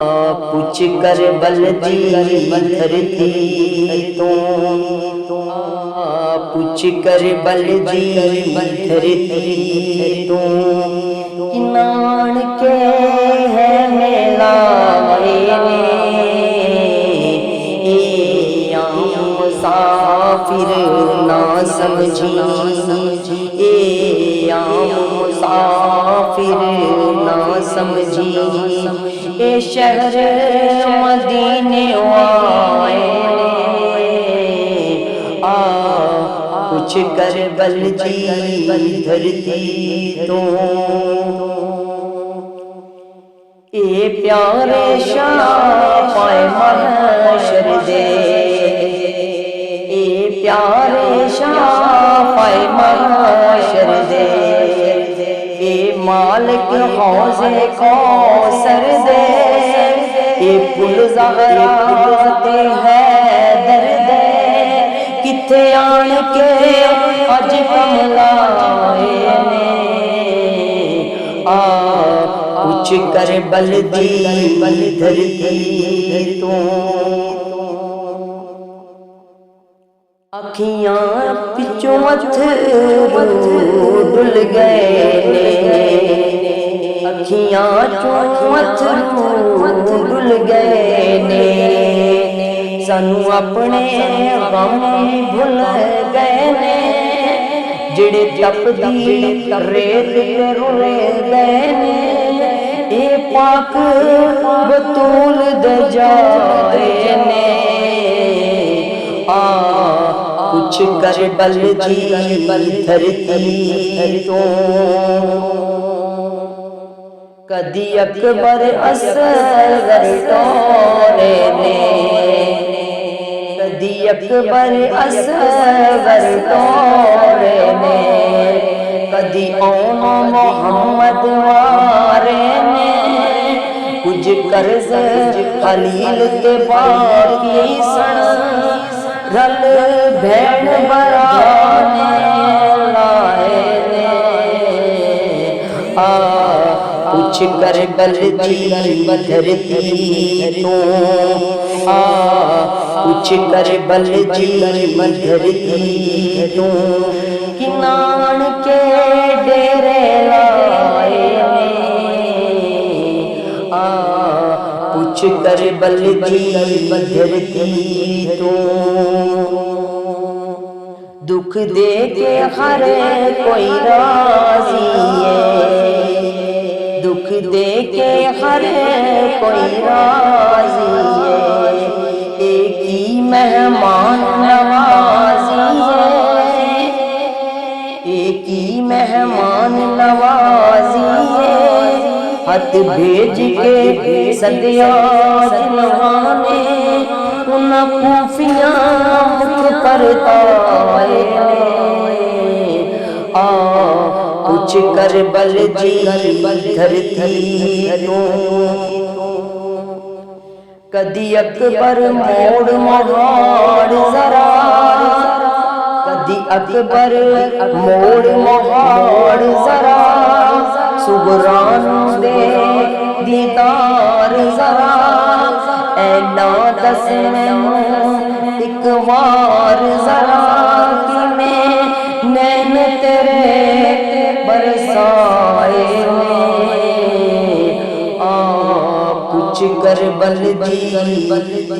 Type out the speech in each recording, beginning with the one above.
پوچھ کر بلدی دھرتی تو پوچھ کر بلدی دھرتی تو کنان کے ہے میلا مسافر نہ سمجھی اے عام مسافر نہ سمجھی اے شہر مدینے والے کچھ کر بلدی دھرتی تو اے پیارے شاہ پائے محشر دے اے پیارے شاہ پائے محشر دے اے مالک حوض کوثر دے اے پل زہرا تے حیدر دے کتے آن کے اج کملائے نے کچھ کر بلدی دھرتی تو اکھیاں پچھوں اتھرو ڈل گئے نے اکھیاں چوں اتھرو ڈل گئے نے سانو اپنے غم بھول گئے نے جڑے تپدی ریت تے رل گئے نے اے پاک بطول دے جائے نے کچھ کر بلدی دھرتی تو کدی اکبر اصغر ٹورے نے کدی اکبر اصغر ٹورے نے کدی اون محمد وارے نے کچھ قرض خلیل تے باقی سن رل بھیڑ برانے لائے نے کچھ کر بلدی دھرتی تو کچھ کر بلدی دھرتی تو کنان کے ڈیرے لائے کچھ کر بلدی دھرتی تو دکھ دے کے ہر کوئی راضی ہے دکھ دے کے ہر کوئی راضی ہے ایک ہی مہمان نوازی ہے ایک ہی مہمان نوازی ہے ہاتھ بھیج کے صدیہ جنوانے ان پوفیاں مکھ کرتا ہے کچھ کر بلدی دھرتی تو کدی اکبر موڑ مہاڑ ذرا کدی اکبر موڑ مہاڑ ذرا سبران دے دیدار ذرا اے نا دس میں ایک وار ذرا کہ میں نین تیرے برسائے کچھ کر بلدی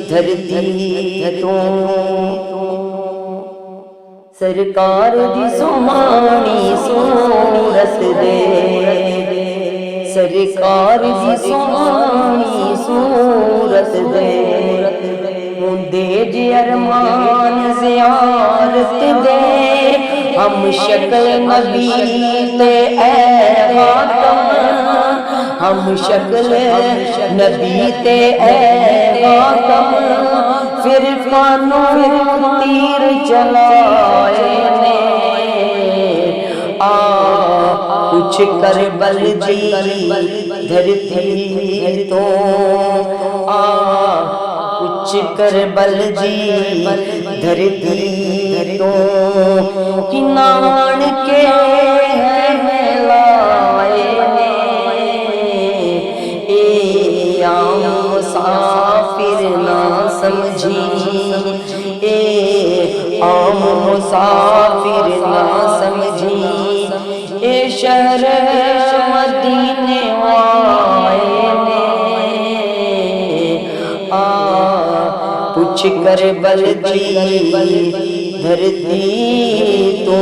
دھرتی تو سرکار دی سوہانی صورت دے سرکار دی سوہانی صورت دے مندے جی ارمان زیارت دے ہم شکل نبی تے اے خاتم ہم شکل نبی تے اے خاتم پھر کانوں تیر چلائے نے کچھ کر بلدی دھرتی تو کچھ کر بلدی دھرتی تو کنان کے ہے میلائے اے عام سمجھی، اے عام مسافر نہ سمجھی، اے شہر مدینے والے پوچھ کر بلجی دھرتی تو